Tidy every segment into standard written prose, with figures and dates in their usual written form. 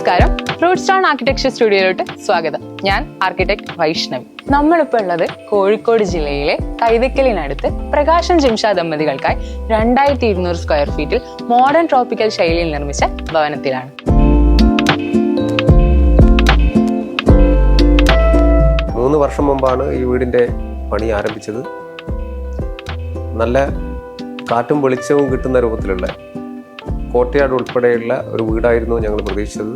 നമസ്കാരം, fruit stone architecture സ്റ്റുഡിയോയിലോട്ട് സ്വാഗതം. ഞാൻ ആർക്കിടെക്ട് വൈഷ്ണവി. നമ്മളിപ്പോൾ ഉള്ളത് കോഴിക്കോട് ജില്ലയിലെ കൈതക്കലിനടുത്ത് പ്രകാശം ജിംഷ ദമ്പതികൾക്കായി 2200 സ്ക്വയർ ഫീറ്റിൽ മോഡേൺ ട്രോപ്പിക്കൽ ശൈലിയിൽ നിർമ്മിച്ച ഭവനത്തിലാണ്. മൂന്ന് വർഷം മുമ്പാണ് ഈ വീടിൻ്റെ പണി ആരംഭിച്ചത്. നല്ല കാറ്റും വെളിച്ചവും കിട്ടുന്ന രൂപത്തിലുള്ള കോട്ടയാട് ഉൾപ്പെടെയുള്ള ഒരു വീടായിരുന്നു ഞങ്ങൾ പ്രതീക്ഷിച്ചത്.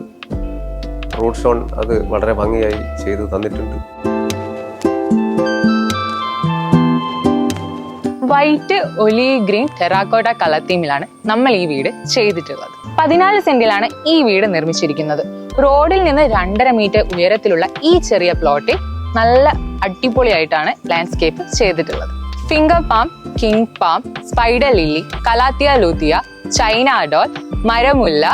ഫ്രൂട്ട് സ്റ്റോൺ അത് വളരെ ഭംഗിയായി ചെയ്തു തന്നിട്ടുണ്ട്. White, olive green, terracotta colour തീമിലാണ് നമ്മൾ ഈ വീട് ചെയ്തിട്ടുള്ളത്. 14 സെന്റിലാണ് ഈ വീട് നിർമ്മിച്ചിരിക്കുന്നത്. റോഡിൽ നിന്ന് 2.5 മീറ്റർ ഉയരത്തിലുള്ള ഈ ചെറിയ പ്ലോട്ടിൽ നല്ല അടിപൊളിയായിട്ടാണ് ലാൻഡ്സ്കേപ്പ് ചെയ്തിട്ടുള്ളത്. Finger palm, king palm, spider lily, calathea lutea, China doll, മരമുല്ല,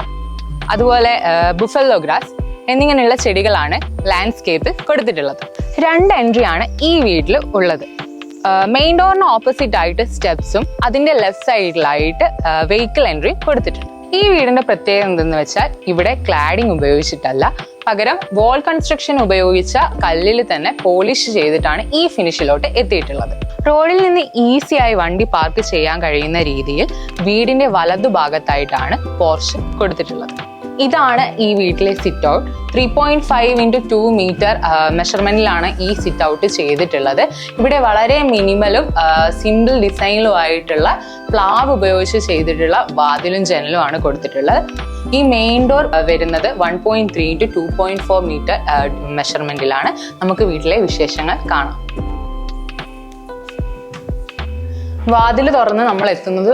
അതുപോലെ ബുഫല്ലോ ഗ്രാസ് എന്നിങ്ങനെയുള്ള ചെടികളാണ് ലാൻഡ്സ്കേപ്പിൽ കൊടുത്തിട്ടുള്ളത്. 2 എൻട്രി ആണ് ഈ വീട്ടിൽ ഉള്ളത്. മെയിൻ ഡോറിന് ഓപ്പോസിറ്റ് ആയിട്ട് സ്റ്റെപ്സും അതിന്റെ ലെഫ്റ്റ് സൈഡിലായിട്ട് വെഹിക്കിൾ എൻട്രി കൊടുത്തിട്ടുണ്ട്. ഈ വീടിന്റെ പ്രത്യേകത എന്തെന്ന് വെച്ചാൽ ഇവിടെ ക്ലാഡിംഗ് ഉപയോഗിച്ചിട്ടല്ല, പകരം വോൾ കൺസ്ട്രക്ഷൻ ഉപയോഗിച്ച കല്ലിൽ തന്നെ പോളിഷ് ചെയ്തിട്ടാണ് ഈ ഫിനിഷിലോട്ട് എത്തിയിട്ടുള്ളത്. റോഡിൽ നിന്ന് ഈസിയായി വണ്ടി പാർക്ക് ചെയ്യാൻ കഴിയുന്ന രീതിയിൽ വീടിന്റെ വലതുഭാഗത്തായിട്ടാണ് പോർച്ച് കൊടുത്തിട്ടുള്ളത്. ഇതാണ് ഈ വീട്ടിലെ സിറ്റ് ഔട്ട്. 3.5 × 2 മീറ്റർ മെഷർമെന്റിലാണ് ഈ സിറ്റ് ഔട്ട് ചെയ്തിട്ടുള്ളത്. ഇവിടെ വളരെ മിനിമലും സിമ്പിൾ ഡിസൈനിലും ആയിട്ടുള്ള പ്ലാവ് ഉപയോഗിച്ച് ചെയ്തിട്ടുള്ള വാതിലും ജനലും ആണ് കൊടുത്തിട്ടുള്ളത്. ഈ മെയിൻ ഡോർ വരുന്നത് 1.3 × 2.4 മീറ്റർ മെഷർമെന്റിലാണ്. നമുക്ക് വീട്ടിലെ വിശേഷങ്ങൾ കാണാം. വാതിൽ തുറന്ന് നമ്മൾ എത്തുന്നത്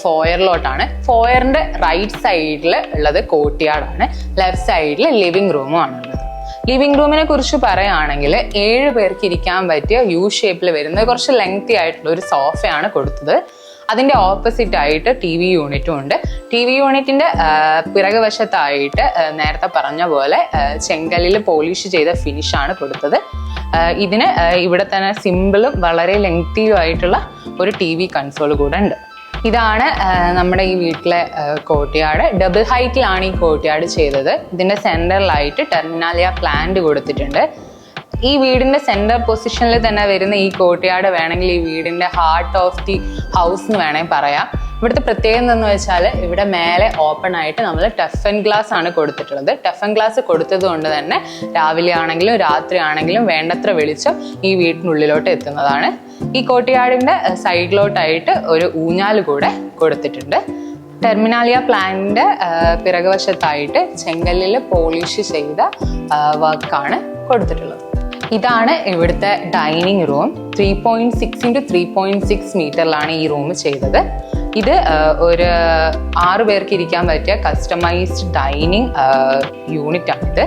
ഫോയറിലോട്ടാണ്. ഫോയറിന്റെ റൈറ്റ് സൈഡിൽ ഉള്ളത് കോർട്ട്യാർഡാണ്, ലെഫ്റ്റ് സൈഡിൽ ലിവിംഗ് റൂമും ആണുള്ളത്. ലിവിംഗ് റൂമിനെ കുറിച്ച് പറയുകയാണെങ്കിൽ 7 പേർക്ക് ഇരിക്കാൻ പറ്റിയ യു ഷേപ്പിൽ വരുന്ന കുറച്ച് ലെങ്തി ആയിട്ടുള്ള ഒരു സോഫയാണ് കൊടുത്തത്. അതിന്റെ ഓപ്പോസിറ്റ് ആയിട്ട് TV യൂണിറ്റും ഉണ്ട്. TV യൂണിറ്റിന്റെ പിറകുവശത്തായിട്ട് നേരത്തെ പറഞ്ഞ പോലെ ചെങ്കല്ലിൽ പോളിഷ് ചെയ്ത ഫിനിഷാണ് കൊടുത്തത്. ഇതിന് ഇവിടെ തന്നെ സിമ്പിളും വളരെ ലെങ്തിയും ആയിട്ടുള്ള ഒരു TV കൺസോൾ കൂടെ ഉണ്ട്. ഇതാണ് നമ്മുടെ ഈ വീട്ടിലെ കോർട്ട്യാർഡ്. ഡബിൾ ഹൈറ്റിലാണ് ഈ കോർട്ട്യാർഡ് ചെയ്തത്. ഇതിന്റെ സെന്ററിലായിട്ട് ടെർമിനാലിയ പ്ലാന്റ് കൊടുത്തിട്ടുണ്ട്. ഈ വീടിന്റെ സെന്റർ പൊസിഷനിൽ തന്നെ വരുന്ന ഈ കോർട്ട്യാർഡ് വേണമെങ്കിൽ ഈ വീടിന്റെ ഹാർട്ട് ഓഫ് ദി ഹൗസ് എന്ന് വേണമെങ്കിൽ പറയാം. ഇവിടുത്തെ പ്രത്യേകത എന്ന് വെച്ചാൽ ഇവിടെ മേലെ ഓപ്പൺ ആയിട്ട് നമ്മൾ ടഫൻ ഗ്ലാസ് ആണ് കൊടുത്തിട്ടുള്ളത്. ടഫൻ ഗ്ലാസ് കൊടുത്തത് കൊണ്ട് തന്നെ രാവിലെ ആണെങ്കിലും രാത്രി ആണെങ്കിലും വേണ്ടത്ര വെളിച്ചം ഈ വീട്ടിനുള്ളിലോട്ട് എത്തുന്നതാണ്. ഈ കോർട്ട്യാർഡിന്റെ സൈഡിലോട്ടായിട്ട് ഒരു ഊഞ്ഞാല് കൂടെ കൊടുത്തിട്ടുണ്ട്. ടെർമിനാലിയ പ്ലാന്റിന്റെ പിറകുവശത്തായിട്ട് ചെങ്കല്ലിൽ പോളിഷ് ചെയ്ത വർക്കാണ് കൊടുത്തിട്ടുള്ളത്. ഇതാണ് ഇവിടുത്തെ ഡൈനിങ് റൂം. 3.6 × 3.6 മീറ്ററിലാണ് ഈ റൂം ചെയ്തത്. ഇത് ഒരു 6 പേർക്ക് ഇരിക്കാൻ പറ്റിയ കസ്റ്റമൈസ്ഡ് ഡൈനിങ് യൂണിറ്റ് ആണിത്.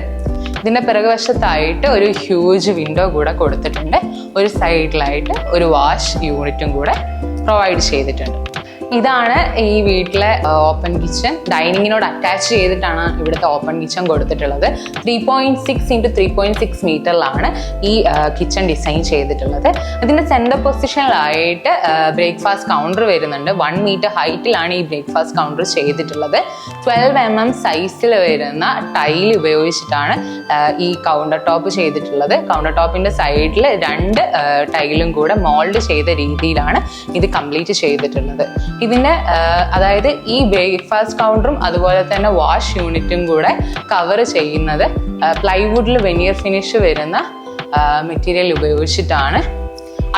ഇതിന്റെ പിറകുവശത്തായിട്ട് ഒരു ഹ്യൂജ് വിൻഡോ കൂടെ കൊടുത്തിട്ടുണ്ട്. ഒരു സൈഡിലായിട്ട് ഒരു വാഷ് യൂണിറ്റും കൂടെ പ്രൊവൈഡ് ചെയ്തിട്ടുണ്ട്. ഇതാണ് ഈ വീട്ടിലെ ഓപ്പൺ കിച്ചൺ. ഡൈനിങ്ങിനോട് അറ്റാച്ച് ചെയ്തിട്ടാണ് ഇവിടുത്തെ ഓപ്പൺ കിച്ചൺ കൊടുത്തിട്ടുള്ളത്. 3.6 × 3.6 മീറ്ററിലാണ് ഈ കിച്ചൺ ഡിസൈൻ ചെയ്തിട്ടുള്ളത്. ഇതിന്റെ സെന്റർ പൊസിഷനിലായിട്ട് ബ്രേക്ക്ഫാസ്റ്റ് കൗണ്ടർ വരുന്നുണ്ട്. 1 മീറ്റർ ഹൈറ്റിലാണ് ഈ ബ്രേക്ക്ഫാസ്റ്റ് കൗണ്ടർ ചെയ്തിട്ടുള്ളത്. 12 mm സൈസിൽ വരുന്ന ടൈൽ ഉപയോഗിച്ചിട്ടാണ് ഈ കൗണ്ടർ ടോപ്പ് ചെയ്തിട്ടുള്ളത്. കൗണ്ടർ ടോപ്പിന്റെ സൈഡിൽ 2 ടൈലും കൂടെ മോൾഡ് ചെയ്ത രീതിയിലാണ് ഇത് കംപ്ലീറ്റ് ചെയ്തിട്ടുള്ളത്. ഇതിന്റെ അതായത് ഈ ബ്രേക്ക്ഫാസ്റ്റ് കൗണ്ടറും അതുപോലെ തന്നെ വാഷ് യൂണിറ്റും കൂടെ കവർ ചെയ്യുന്നത് പ്ലൈവുഡിൽ വെനിയർ ഫിനിഷ് വരുന്ന മെറ്റീരിയൽ ഉപയോഗിച്ചിട്ടാണ്.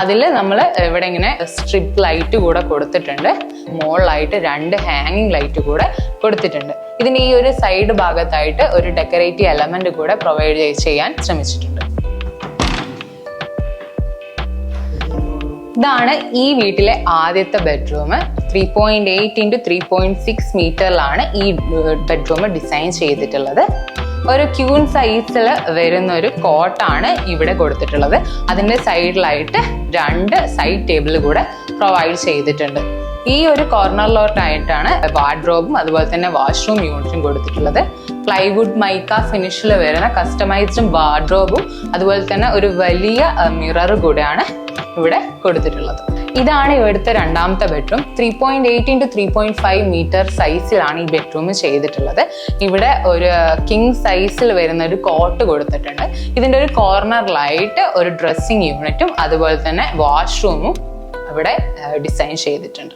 അതിൽ നമ്മൾ ഇവിടെ ഇങ്ങനെ സ്ട്രിപ്പ് ലൈറ്റ് കൂടെ കൊടുത്തിട്ടുണ്ട്. മുകളിലായിട്ട് 2 ഹാങ്ങിങ് ലൈറ്റ് കൂടെ കൊടുത്തിട്ടുണ്ട്. ഇതിന്റെ ഈ ഒരു സൈഡ് ഭാഗത്തായിട്ട് ഒരു ഡെക്കറേറ്റീവ് എലമെന്റ് കൂടെ പ്രൊവൈഡ് ചെയ്യാൻ ശ്രമിച്ചിട്ടുണ്ട്. ഇതാണ് ഈ വീട്ടിലെ ആദ്യത്തെ ബെഡ്റൂം. 3.8 × 3.6 മീറ്ററിലാണ് ഈ ബെഡ്റൂം ഡിസൈൻ ചെയ്തിട്ടുള്ളത്. ഒരു ക്യൂൻ സൈസിൽ വരുന്ന ഒരു കോട്ടാണ് ഇവിടെ കൊടുത്തിട്ടുള്ളത്. അതിന്റെ സൈഡിലായിട്ട് 2 സൈഡ് ടേബിൾ കൂടെ പ്രൊവൈഡ് ചെയ്തിട്ടുണ്ട്. ഈ ഒരു കോർണറിലോട്ടായിട്ടാണ് വാർഡ്രോബും അതുപോലെ തന്നെ വാഷ്റൂം യൂണിറ്റും കൊടുത്തിട്ടുള്ളത്. പ്ലൈവുഡ് മൈക്ക ഫിനിഷിൽ വരുന്ന കസ്റ്റമൈസ്ഡ് വാർഡ്രോബും അതുപോലെ തന്നെ ഒരു വലിയ മിറർ കൂടെയാണ് ഇവിടെ കൊടുത്തിട്ടുള്ളത്. ഇതാണ് ഇവിടുത്തെ രണ്ടാമത്തെ ബെഡ്റൂം. 3.8 into 3.5 മീറ്റർ സൈസിലാണ് ഈ ബെഡ്റൂം ചെയ്തിട്ടുള്ളത്. ഇവിടെ ഒരു കിങ് സൈസിൽ വരുന്ന ഒരു കോട്ട് കൊടുത്തിട്ടുണ്ട്. ഇതിൻ്റെ ഒരു കോർണറിലായിട്ട് ഒരു ഡ്രസ്സിങ് യൂണിറ്റും അതുപോലെ തന്നെ വാഷ്റൂമും ഇവിടെ ഡിസൈൻ ചെയ്തിട്ടുണ്ട്.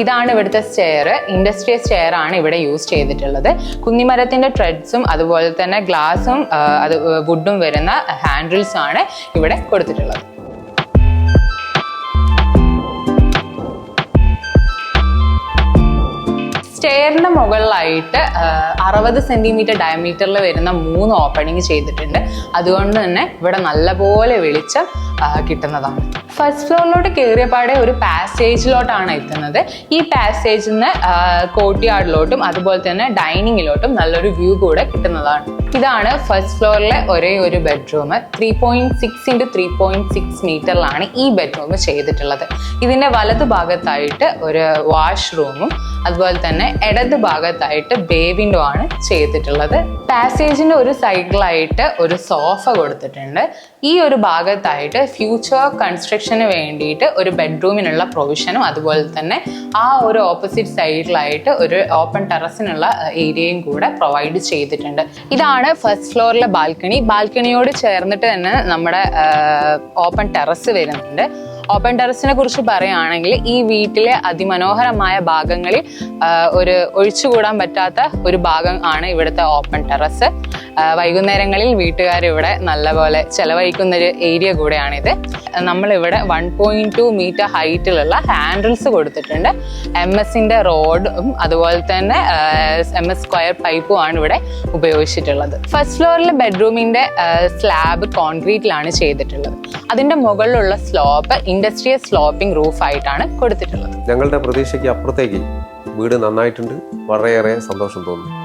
ഇതാണ് ഇവിടുത്തെ സ്റ്റെയർ. ഇൻഡസ്ട്രിയൽ സ്റ്റെയർ ആണ് ഇവിടെ യൂസ് ചെയ്തിട്ടുള്ളത്. കുന്നിമരത്തിന്റെ ട്രെഡ്സും അതുപോലെ തന്നെ ഗ്ലാസും അത് വുഡും വരുന്ന ഹാൻഡിൽസ് ആണ് ഇവിടെ കൊടുത്തിട്ടുള്ളത്. സ്റ്റെയറിന്റെ മുകളിലായിട്ട് 60 സെന്റിമീറ്റർ ഡയമീറ്ററിൽ വരുന്ന 3 ഓപ്പണിംഗ് ചെയ്തിട്ടുണ്ട്. അതുകൊണ്ട് തന്നെ ഇവിടെ നല്ലപോലെ വെളിച്ചം കിട്ടുന്നതാണ്. ഫസ്റ്റ് ഫ്ലോറിലോട്ട് കയറിയപാടെ ഒരു പാസേജിലോട്ടാണ് എത്തുന്നത്. ഈ പാസേജിൽ നിന്ന് കോർട്ട്യാർഡിലോട്ടും അതുപോലെ തന്നെ ഡൈനിങ്ങിലോട്ടും നല്ലൊരു വ്യൂ കൂടെ കിട്ടുന്നതാണ്. ഇതാണ് ഫസ്റ്റ് ഫ്ലോറിലെ ഒരേ ഒരു ബെഡ്റൂം. 3.6 into 3.6 മീറ്ററിലാണ് ഈ ബെഡ്റൂം ചെയ്തിട്ടുള്ളത്. ഇതിന്റെ വലതു ഭാഗത്തായിട്ട് ഒരു വാഷ്റൂമും അതുപോലെ തന്നെ ഇടത് ഭാഗത്തായിട്ട് ബേ വിൻഡോ ആണ് ചെയ്തിട്ടുള്ളത്. പാസേജിന്റെ ഒരു സൈഡിലായിട്ട് ഒരു സോഫ കൊടുത്തിട്ടുണ്ട്. ഈ ഒരു ഭാഗത്തായിട്ട് ഫ്യൂച്ചർ കൺസ്ട്രക്ഷന് വേണ്ടിയിട്ട് ഒരു ബെഡ്റൂമിനുള്ള പ്രൊവിഷനും അതുപോലെ തന്നെ ആ ഒരു ഓപ്പോസിറ്റ് സൈഡിലായിട്ട് ഒരു ഓപ്പൺ ടെറസിനുള്ള ഏരിയയും കൂടെ പ്രൊവൈഡ് ചെയ്തിട്ടുണ്ട്. ഇതാണ് ഫസ്റ്റ് ഫ്ലോറിലെ ബാൽക്കണി. ബാൽക്കണിയോട് ചേർന്നിട്ട് തന്നെ നമ്മുടെ ഓപ്പൺ ടെറസ് വരുന്നുണ്ട്. ഓപ്പൺ ടെറസിനെ കുറിച്ച് പറയുകയാണെങ്കിൽ ഈ വീട്ടിലെ അതിമനോഹരമായ ഭാഗങ്ങളിൽ ഒരു ഒഴിച്ചുകൂടാൻ പറ്റാത്ത ഒരു ഭാഗം ആണ് ഇവിടുത്തെ ഓപ്പൺ ടെറസ്. വൈകുന്നേരങ്ങളിൽ വീട്ടുകാർ ഇവിടെ നല്ലപോലെ ചെലവഴിക്കുന്ന ഒരു ഏരിയ കൂടെയാണിത്. നമ്മളിവിടെ 1.2 മീറ്റർ ഹൈറ്റിലുള്ള ഹാൻഡിൽസ് കൊടുത്തിട്ടുണ്ട്. MS-ന്റെ റോഡും അതുപോലെ തന്നെ MS സ്ക്വയർ പൈപ്പും ആണ് ഇവിടെ ഉപയോഗിച്ചിട്ടുള്ളത്. ഫസ്റ്റ് ഫ്ലോറിലെ ബെഡ്റൂമിന്റെ സ്ലാബ് കോൺക്രീറ്റിലാണ് ചെയ്തിട്ടുള്ളത്. അതിന്റെ മുകളിലുള്ള സ്ലോപ്പ് ഇൻഡസ്ട്രിയൽ സ്ലോപ്പിംഗ് റൂഫ് ആയിട്ടാണ് കൊടുത്തിട്ടുള്ളത്. ഞങ്ങളുടെ പ്രതീക്ഷയ്ക്ക് അപ്പുറത്തേക്ക് വീട് നന്നായിട്ടുണ്ട്. വളരെയേറെ സന്തോഷം തോന്നുന്നു.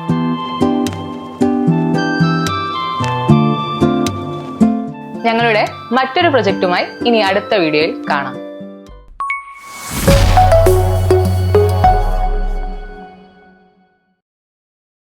ഞങ്ങളുടെ മറ്റൊരു പ്രൊജക്റ്റുമായി ഇനി അടുത്ത വീഡിയോയിൽ കാണാം.